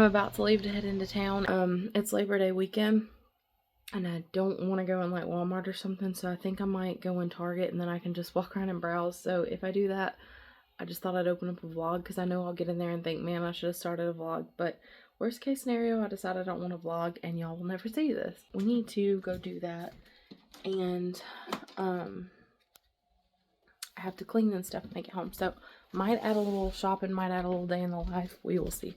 I'm about to leave to head into town. It's Labor Day weekend, and I don't want to go in like Walmart or something, so I think I might go in Target, and then I can just walk around and browse. So if I do that, I just thought I'd open up a vlog, because I know I'll get in there and think, man, I should have started a vlog. But worst case scenario, I decided I don't want to vlog, and y'all will never see this. We need to go do that, and I have to clean and stuff when I get home. So might add a little shopping, might add a little day in the life. We will see.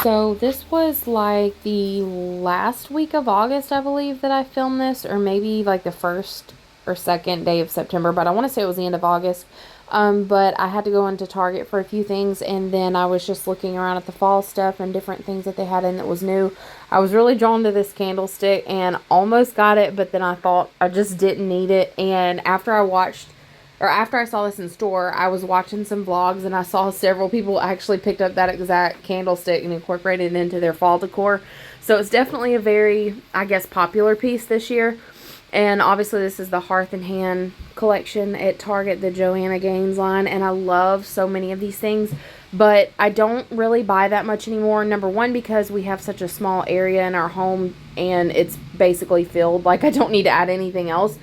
So this was like the last week of August, I believe, that I filmed this, or maybe like the first or second day of September, but I want to say it was the end of August. But I had to go into Target for a few things, and then I was just looking around at the fall stuff and different things that they had in that was new. I was really drawn to this candlestick and almost got it, but then I thought I just didn't need it. And after I saw this in store, I was watching some vlogs and I saw several people actually picked up that exact candlestick and incorporated it into their fall decor. So it's definitely a very, I guess, popular piece this year. And obviously this is the Hearth and Hand collection at Target, the Joanna Gaines line. And I love so many of these things, but I don't really buy that much anymore. Number one, because we have such a small area in our home and it's basically filled. Like, I don't need to add anything else.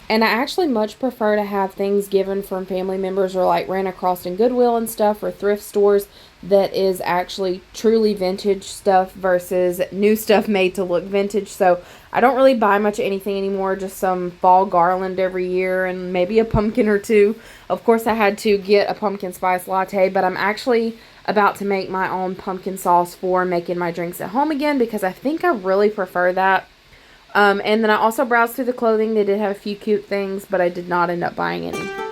And I actually much prefer to have things given from family members or like ran across in Goodwill and stuff or thrift stores that is actually truly vintage stuff versus new stuff made to look vintage. So I don't really buy much of anything anymore, just some fall garland every year and maybe a pumpkin or two. Of course, I had to get a pumpkin spice latte, but I'm actually about to make my own pumpkin sauce for making my drinks at home again because I think I really prefer that. And then I also browsed through the clothing. They did have a few cute things, but I did not end up buying any.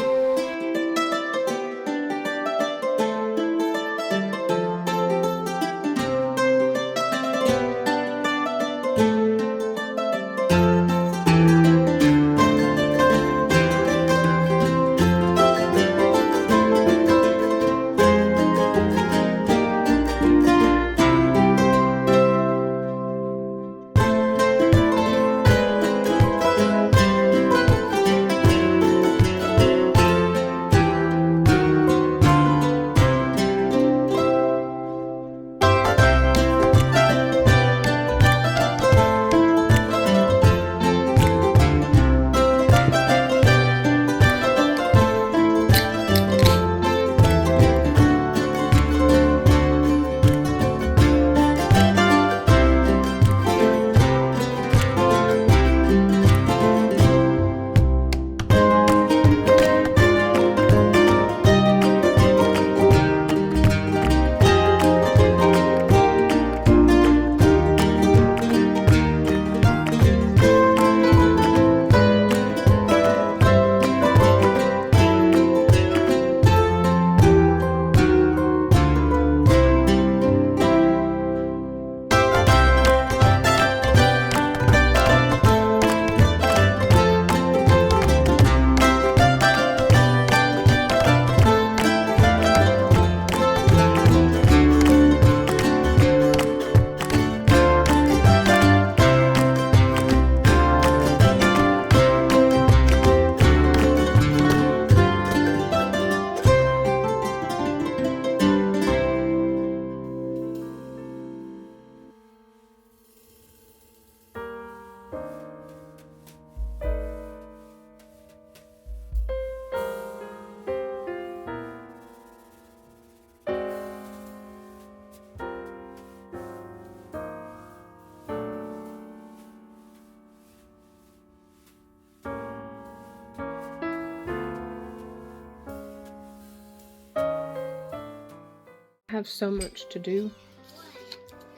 Have so much to do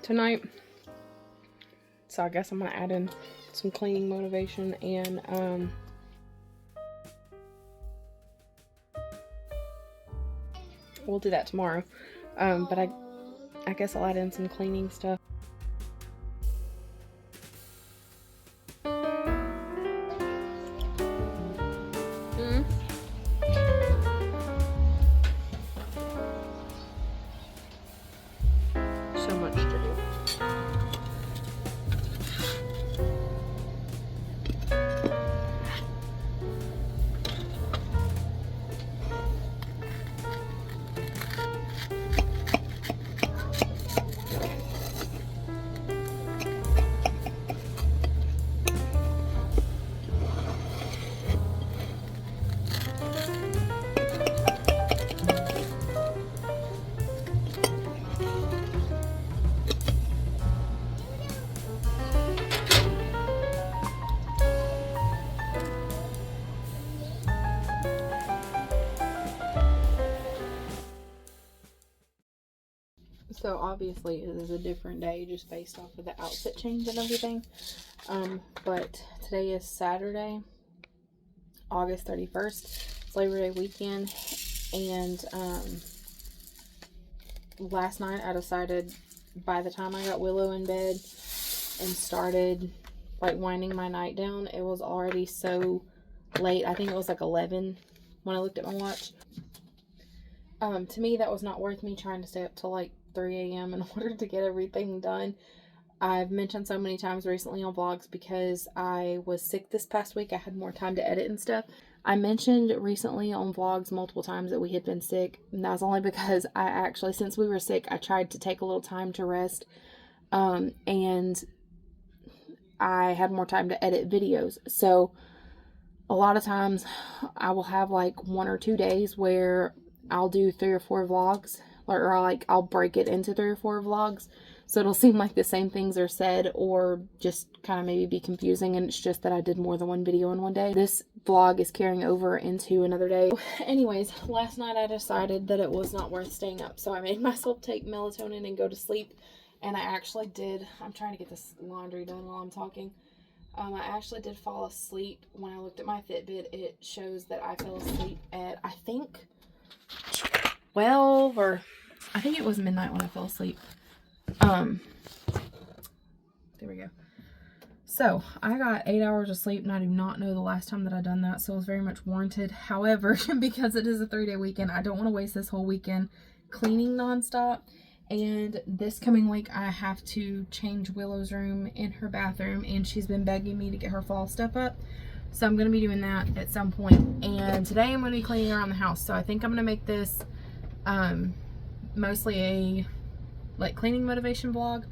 tonight, so I guess I'm gonna add in some cleaning motivation and we'll do that tomorrow, but I guess I'll add in some cleaning stuff. So much to do. So obviously it is a different day just based off of the outfit change and everything. But today is Saturday, August 31st. It's Labor Day weekend. And last night I decided, by the time I got Willow in bed and started like winding my night down, it was already so late. I think it was like 11 when I looked at my watch. To me, that was not worth me trying to stay up till like 3 a.m. in order to get everything done. I've mentioned so many times recently on vlogs, because I was sick this past week, I had more time to edit and stuff. I mentioned recently on vlogs multiple times that we had been sick, and that was only because I actually, since we were sick, I tried to take a little time to rest, and I had more time to edit videos. So a lot of times I will have like 1 or 2 days where I'll do 3 or 4 vlogs, or like I'll break it into 3 or 4 vlogs, so it'll seem like the same things are said, or just kind of maybe be confusing, and it's just that I did more than one video in one day. This vlog is carrying over into another day. Anyways, last night I decided that it was not worth staying up, so I made myself take melatonin and go to sleep, and I actually did. I'm trying to get this laundry done while I'm talking. I actually did fall asleep. When I looked at my Fitbit, it shows that I fell asleep at, I think, 12, or I think it was midnight when I fell asleep. There we go. So I got 8 hours of sleep, and I do not know the last time that I've done that, so it was very much warranted. However, because it is a 3-day weekend, I don't want to waste this whole weekend cleaning nonstop. And this coming week, I have to change Willow's room in her bathroom, and she's been begging me to get her fall stuff up. So I'm going to be doing that at some point. And today I'm going to be cleaning around the house. So I think I'm going to make this mostly a like cleaning motivation vlog,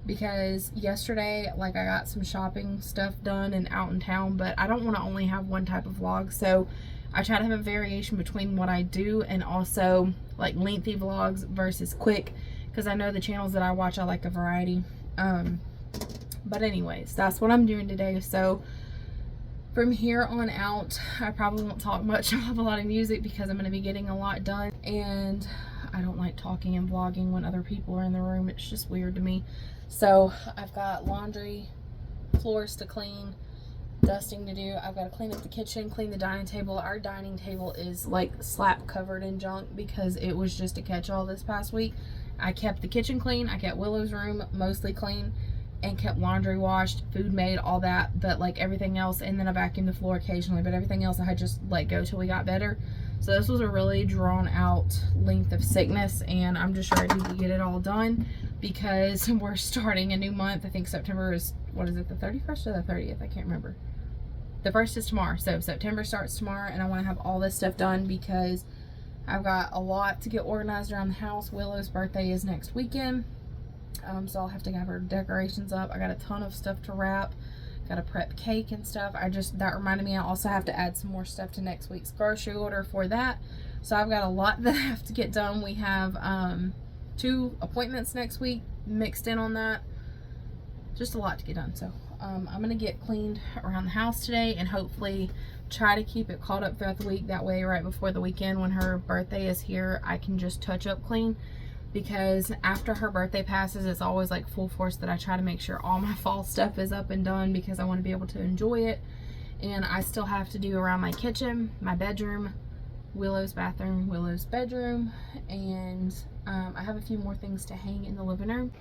because yesterday like I got some shopping stuff done and out in town, but I don't want to only have one type of vlog, so I try to have a variation between what I do and also like lengthy vlogs versus quick, because I know the channels that I watch, I like a variety. But anyways, that's what I'm doing today. So from here on out, I probably won't talk much. I'll have a lot of music because I'm going to be getting a lot done, and I don't like talking and vlogging when other people are in the room. It's just weird to me. So I've got laundry, floors to clean, dusting to do. I've got to clean up the kitchen, clean the dining table. Our dining table is like slap covered in junk because it was just a catch-all this past week. I kept the kitchen clean, I kept Willow's room mostly clean, and kept laundry washed, food made, all that, but like everything else, and then I vacuumed the floor occasionally, but everything else I had just let go till we got better. So this was a really drawn out length of sickness, and I'm just ready to get it all done because we're starting a new month. I think September is, what is it, the 31st or the 30th? I can't remember. The 1st is tomorrow, so September starts tomorrow, and I want to have all this stuff done because I've got a lot to get organized around the house. Willow's birthday is next weekend, so I'll have to have her decorations up. I got a ton of stuff to wrap. Got to prep cake and stuff. That reminded me, I also have to add some more stuff to next week's grocery order for that. So I've got a lot that I have to get done. We have 2 appointments next week mixed in on that. Just a lot to get done. So I'm going to get cleaned around the house today and hopefully try to keep it caught up throughout the week. That way, right before the weekend when her birthday is here, I can just touch up clean. Because after her birthday passes, it's always like full force that I try to make sure all my fall stuff is up and done because I want to be able to enjoy it. And I still have to do around my kitchen, my bedroom, Willow's bathroom, Willow's bedroom, and I have a few more things to hang in the living room.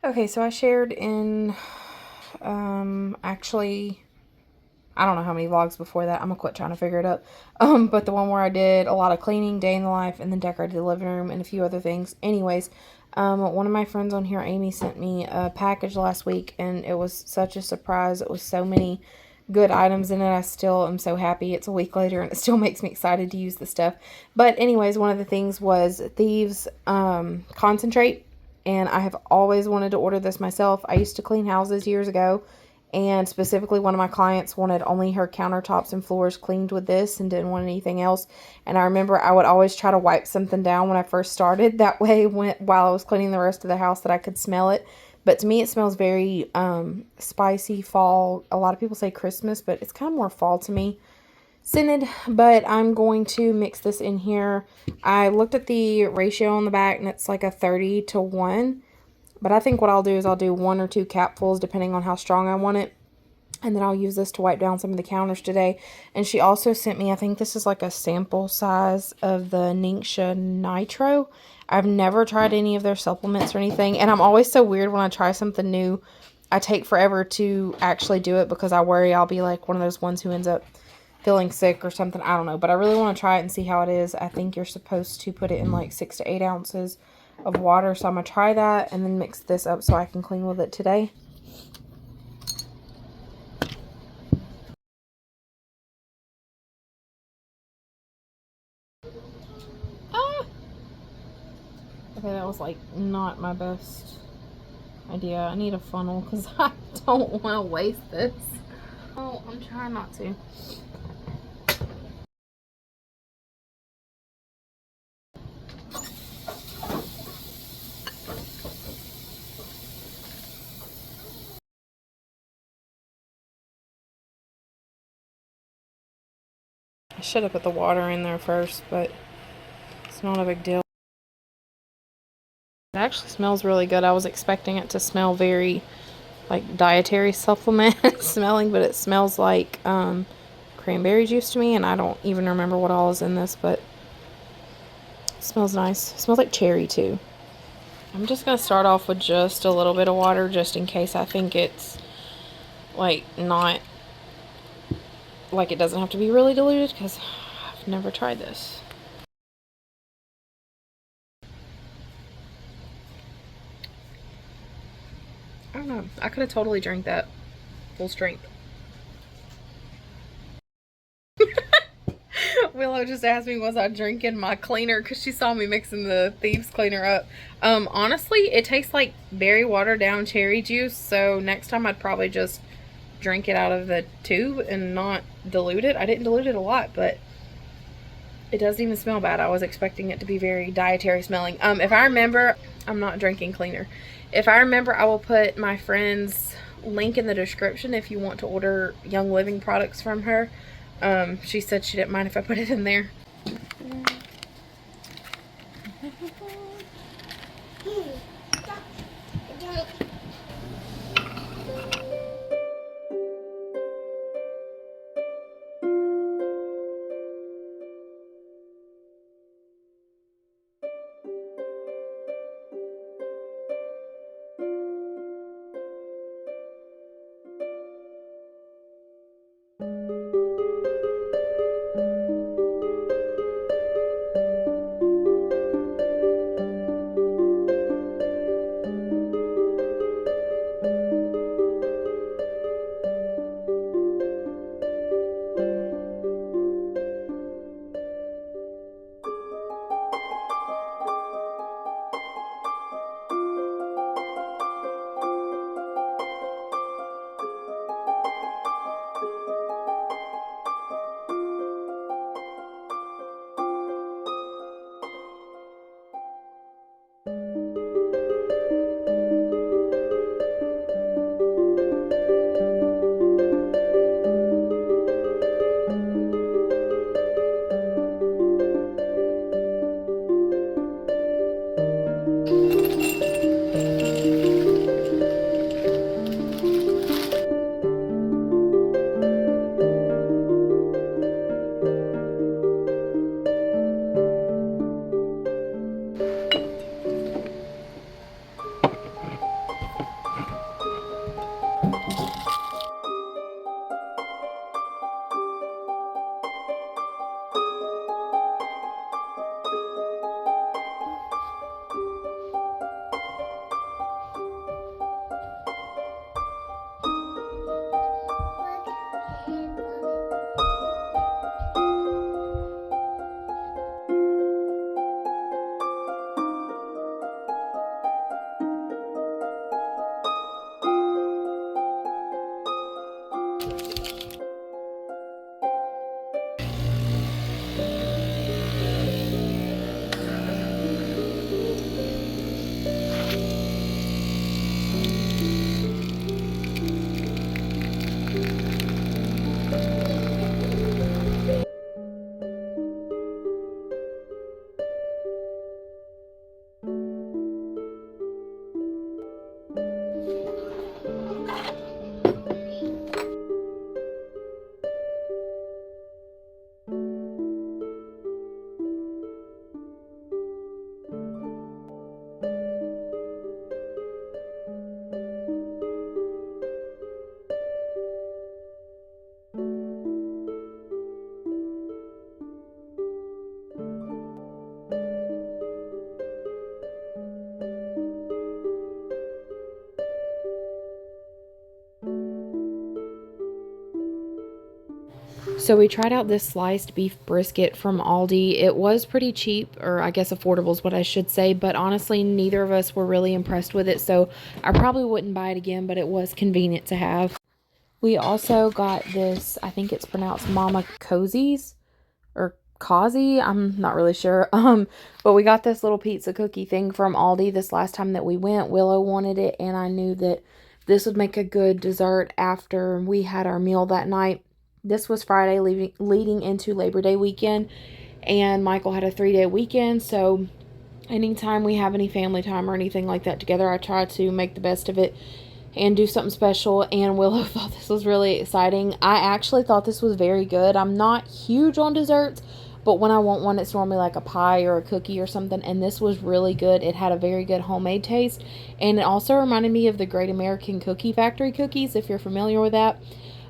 Okay, so I shared in, actually, I don't know how many vlogs before that. I'm gonna quit trying to figure it up. But the one where I did a lot of cleaning, day in the life, and then decorated the living room and a few other things. Anyways, one of my friends on here, Amy, sent me a package last week, and it was such a surprise. It was so many good items in it. I still am so happy. It's a week later, and it still makes me excited to use the stuff. But anyways, one of the things was Thieves concentrate. And I have always wanted to order this myself. I used to clean houses years ago, and specifically one of my clients wanted only her countertops and floors cleaned with this and didn't want anything else. And I remember I would always try to wipe something down when I first started. That way, while I was cleaning the rest of the house, that I could smell it. But to me, it smells very spicy, fall. A lot of people say Christmas, but it's kind of more fall to me. Scented, but I'm going to mix this in here. I looked at the ratio on the back, and it's like a 30-to-1. But I think what I'll do is I'll do 1 or 2 capfuls depending on how strong I want it. And then I'll use this to wipe down some of the counters today. And she also sent me, I think this is like a sample size of the Ningxia Nitro. I've never tried any of their supplements or anything. And I'm always so weird when I try something new. I take forever to actually do it because I worry I'll be like one of those ones who ends up feeling sick or something. I don't know. But I really want to try it and see how it is. I think you're supposed to put it in like 6 to 8 ounces of water. So I'm going to try that and then mix this up so I can clean with it today. Okay, that was like not my best idea. I need a funnel because I don't want to waste this. Oh, I'm trying not to. I should have put the water in there first, but it's not a big deal. It actually smells really good. I was expecting it to smell very like dietary supplement smelling, but it smells like cranberry juice to me, and I don't even remember what all is in this, but it smells nice. It smells like cherry too. I'm just going to start off with just a little bit of water just in case I think it's like not, like it doesn't have to be really diluted because I've never tried this. I don't know. I could have totally drank that full strength. Willow just asked me, was I drinking my cleaner? Because she saw me mixing the Thieves cleaner up. Honestly, it tastes like very watered down cherry juice. So next time I'd probably just drink it out of the tube and not dilute it. I didn't dilute it a lot, but it doesn't even smell bad. I was expecting it to be very dietary smelling. If I remember, I'm not drinking cleaner. If I remember, I will put my friend's link in the description if you want to order Young Living products from her. She said she didn't mind if I put it in there. So we tried out this sliced beef brisket from Aldi. It was pretty cheap, or I guess affordable is what I should say, but honestly neither of us were really impressed with it, so I probably wouldn't buy it again, but it was convenient to have. We also got this, I think it's pronounced Mama Cozy's or Kazi, I'm not really sure. But we got this little pizza cookie thing from Aldi this last time that we went. Willow wanted it, and I knew that this would make a good dessert after we had our meal that night. This was Friday leading into Labor Day weekend, and Michael had a 3-day weekend, so anytime we have any family time or anything like that together, I try to make the best of it and do something special, and Willow thought this was really exciting. I actually thought this was very good. I'm not huge on desserts, but when I want one, it's normally like a pie or a cookie or something, and this was really good. It had a very good homemade taste, and it also reminded me of the Great American Cookie Factory cookies, if you're familiar with that.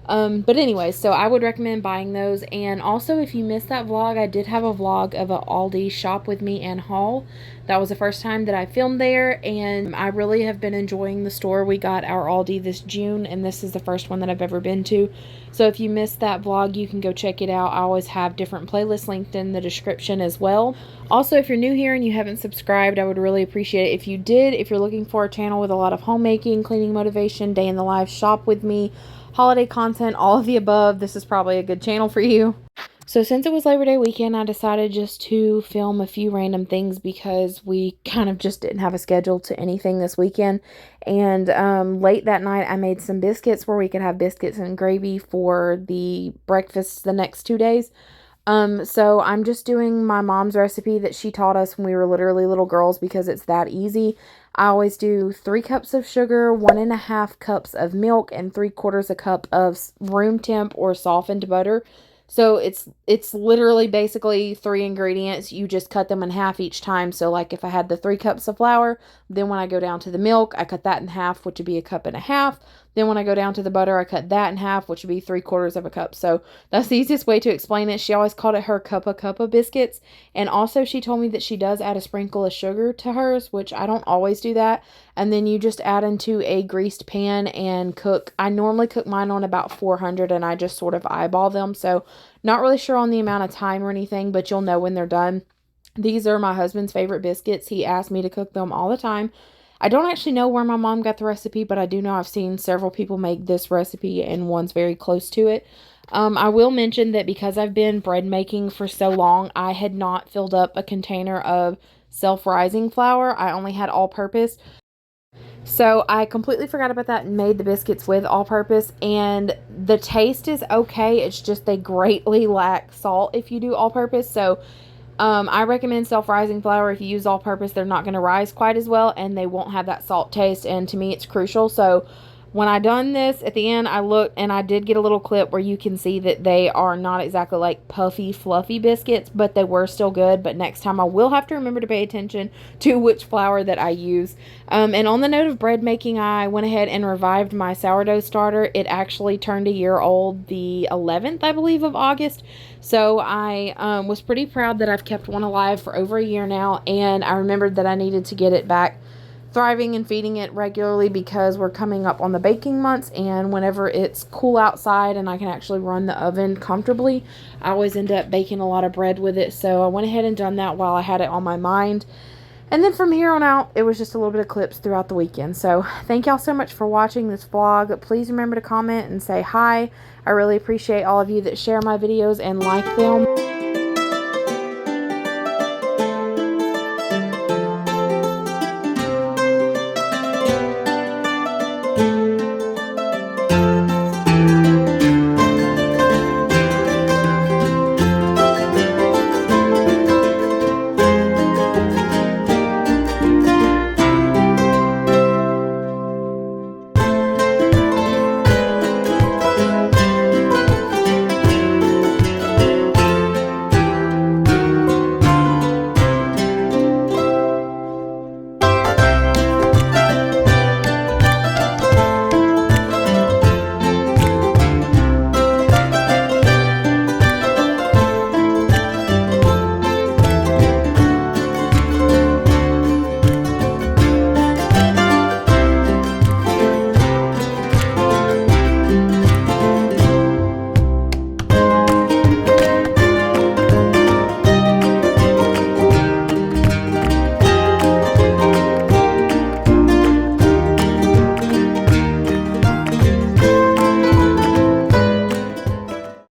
But anyway, so I would recommend buying those. And also, if you missed that vlog, I did have a vlog of a Aldi shop with me and haul. That was the first time that I filmed there, and I really have been enjoying the store. We got our Aldi this June, and this is the first one that I've ever been to. So if you missed that vlog, you can go check it out. I always have different playlists linked in the description as well. Also, if you're new here and you haven't subscribed, I would really appreciate it if you did. If you're looking for a channel with a lot of homemaking, cleaning motivation, day in the life, shop with me, holiday content, all of the above, this is probably a good channel for you. So since it was Labor Day weekend, I decided just to film a few random things because we kind of just didn't have a schedule to anything this weekend. And late that night, I made some biscuits where we could have biscuits and gravy for the breakfast the next 2 days. So I'm just doing my mom's recipe that she taught us when we were literally little girls because it's that easy. I always do 3 cups of sugar, 1.5 cups of milk, and 3/4 a cup of room temp or softened butter. So it's literally basically 3 ingredients. You just cut them in half each time. So like if I had the 3 cups of flour, then when I go down to the milk, I cut that in half, which would be 1.5 cups. Then when I go down to the butter, I cut that in half, which would be 3/4 of a cup. So that's the easiest way to explain it. She always called it her cuppa biscuits. And also she told me that she does add a sprinkle of sugar to hers, which I don't always do that. And then you just add into a greased pan and cook. I normally cook mine on about 400, and I just sort of eyeball them. So not really sure on the amount of time or anything, but you'll know when they're done. These are my husband's favorite biscuits. He asked me to cook them all the time. I don't actually know where my mom got the recipe, but I do know I've seen several people make this recipe, and one's very close to it. I will mention that because I've been bread making for so long, I had not filled up a container of self-rising flour. I only had all-purpose. So I completely forgot about that and made the biscuits with all-purpose, and the taste is okay. It's just they greatly lack salt if you do all-purpose. So I recommend self-rising flour. If you use all-purpose, they're not going to rise quite as well, and they won't have that salt taste, and to me it's crucial. So when I done this, at the end I looked, and I did get a little clip where you can see that they are not exactly like puffy, fluffy biscuits, but they were still good. But next time I will have to remember to pay attention to which flour that I use. And on the note of bread making, I went ahead and revived my sourdough starter. It actually turned a year old the 11th, I believe, of August. So I was pretty proud that I've kept one alive for over a year now, and I remembered that I needed to get it back thriving and feeding it regularly because we're coming up on the baking months, and whenever it's cool outside and I can actually run the oven comfortably, I always end up baking a lot of bread with it. So I went ahead and done that while I had it on my mind. And then from here on out, it was just a little bit of clips throughout the weekend. So thank y'all so much for watching this vlog. Please remember to comment and say hi. I really appreciate all of you that share my videos and like them.